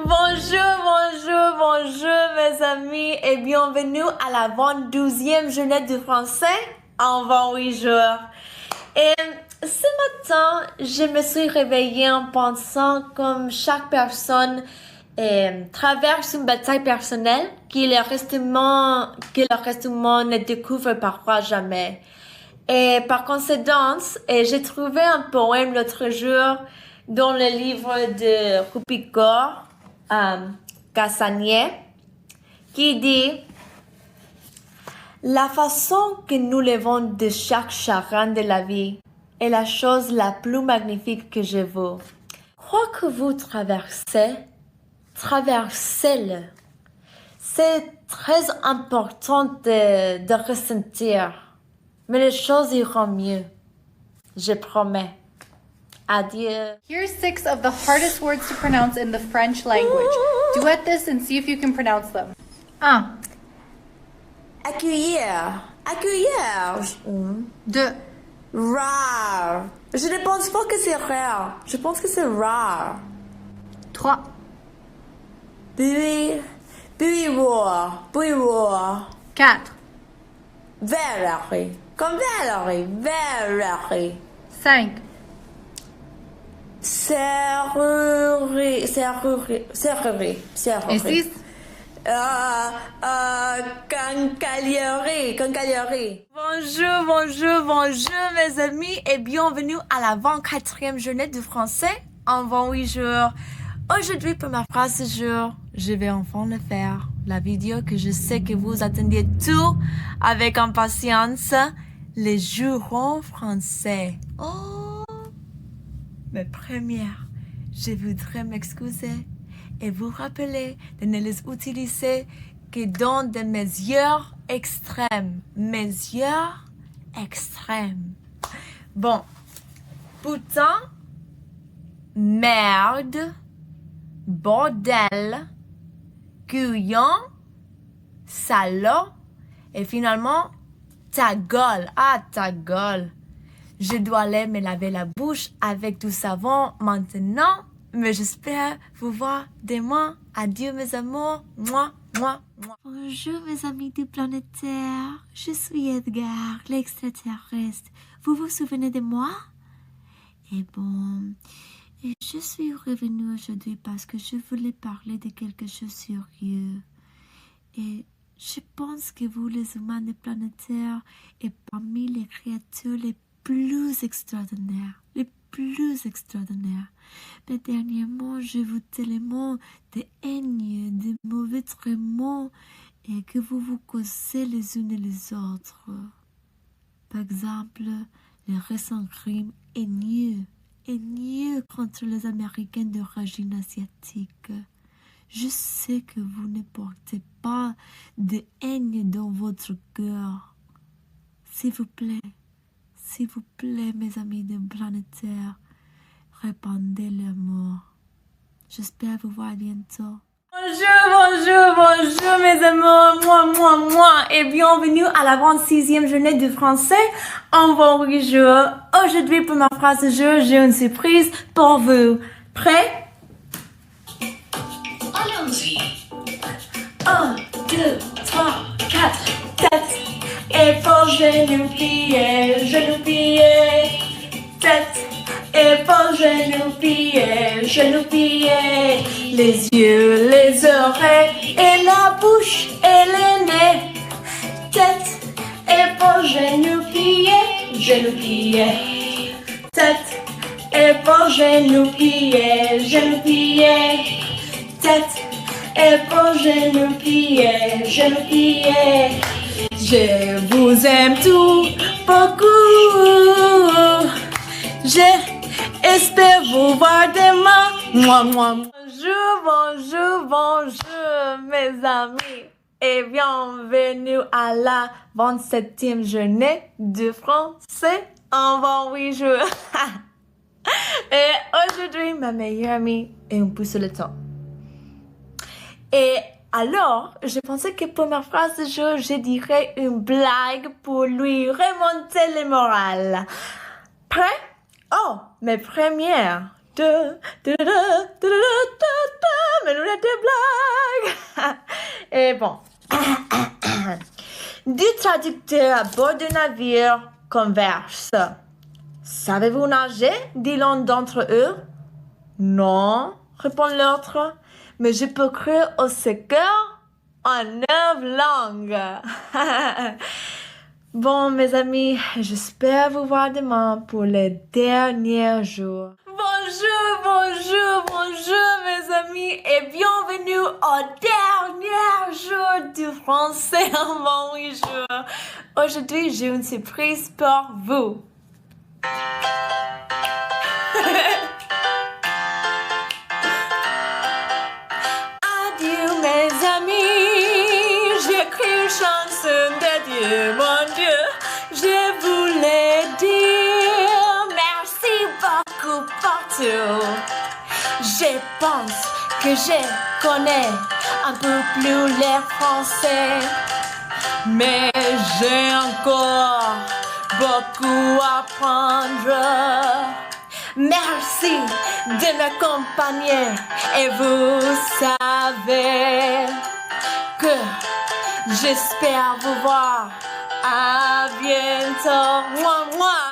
Bonjour mes amis et bienvenue à la 22e journée du français en 28 jours. Et ce matin, je me suis réveillée en pensant comme chaque personne traverse une bataille personnelle que le reste du monde ne découvre parfois jamais. Et par conséquent, j'ai trouvé un poème l'autre jour dans le livre de Rupikor Cassanier qui dit « La façon que nous levons de chaque chagrin de la vie est la chose la plus magnifique que je vois. Quoi que vous traversez-le. C'est très important de ressentir. Mais les choses iront mieux. Je promets. Adieu. Here's 6 of the hardest words to pronounce in the French language. Duet this and see if you can pronounce them. 1, Accueillir. Accueillir. 2, Rare. Je ne pense pas que c'est rare. Je pense que c'est rare. 3, Bureau. 4, Valérie. Comme Valérie. 5, Serrurerie. et 6. Cancalieri. Bonjour mes amis et bienvenue à la 24e journée du français en 28 jours. Aujourd'hui pour ma phrase du jour, je vais enfin le faire. La vidéo que je sais que vous attendiez tout avec impatience, les jurons français. Oh! Mais première, je voudrais m'excuser et vous rappeler de ne les utiliser que dans des mesures extrêmes. Mesures extrêmes. Bon. Putain, merde, bordel, couillon, salaud et finalement ta gueule. Ah, ta gueule. Je dois aller me laver la bouche avec du savon maintenant, mais j'espère vous voir demain. Adieu mes amours. Moi. Bonjour mes amis du planétaire. Je suis Edgar, l'extraterrestre. Vous vous souvenez de moi? Et bon, je suis revenue aujourd'hui parce que je voulais parler de quelque chose de sérieux. Et je pense que vous, les humains du planétaire, êtes parmi les créatures les plus extraordinaires. Mais dernièrement, je vous tellement de haine, de mauvais traitements et que vous vous causez les unes et les autres. Par exemple, les récents crimes haineux contre les Américains d'origine asiatique. Je sais que vous ne portez pas de haine dans votre cœur. S'il vous plaît, mes amis de planétaire, répandez l'amour. J'espère vous voir bientôt. Bonjour mes amours, moi, et bienvenue à la 26e journée du français en 28 jours. Aujourd'hui pour ma phrase du jour, j'ai une surprise pour vous. Prêt? Allons-y. 1, 2, 3, 4, tête, épaules, genoux, pieds, tête, épaules, genoux, pieds, les yeux, les oreilles, et la bouche, et le nez, tête, épaules, genoux, pieds, tête, épaules, genoux, pieds, tête, épaules, genoux, pieds. Je vous aime tout beaucoup. J'espère vous voir demain. Bonjour mes amis et bienvenue à la 27e journée du français en 28 jours. Et aujourd'hui, ma meilleure amie est un peu sur le temps. Et alors, je pensais que pour ma phrase du jour, je dirais une blague pour lui remonter le moral. Prêt? Oh, mais première, Mes lunettes de blague. Et bon. Deux traducteurs à bord du navire conversent. Savez-vous nager? Dit l'un d'entre eux. Non, répond l'autre, mais je peux crier au secours en 9 langues. Bon, mes amis, j'espère vous voir demain pour le dernier jour. Bonjour, mes amis, et bienvenue au dernier jour du français en bon 8 jours. Aujourd'hui, j'ai une surprise pour vous. Adieu, mes amis, j'écris une chanson d'adieu, mon Dieu. Je voulais dire merci beaucoup pour tout. Je pense que je connais un peu plus les Français, mais j'ai encore beaucoup à apprendre. Merci de m'accompagner et vous savez que j'espère vous voir à bientôt. Moi.